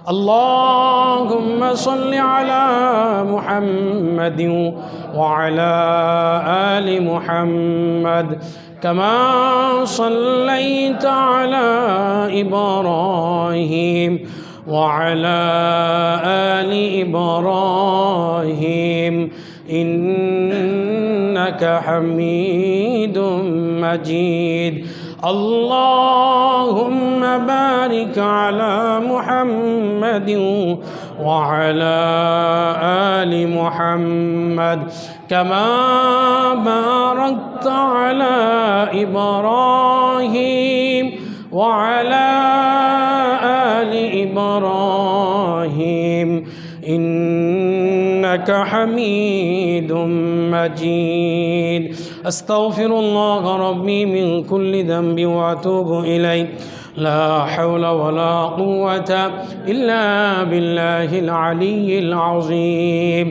اللهم صل على محمد وعلى آل محمد كما صليت على إبراهيم وعلى آل إبراهيم إنك حميد مجيد. اللهم بارك على محمد وعلى آل محمد كما باركت على إبراهيم وعلى آل إبراهيم إنك حميد مجيد. أستغفر الله ربي من كل ذنب وأتوب إليه. لا حول ولا قوة إلا بالله العلي العظيم.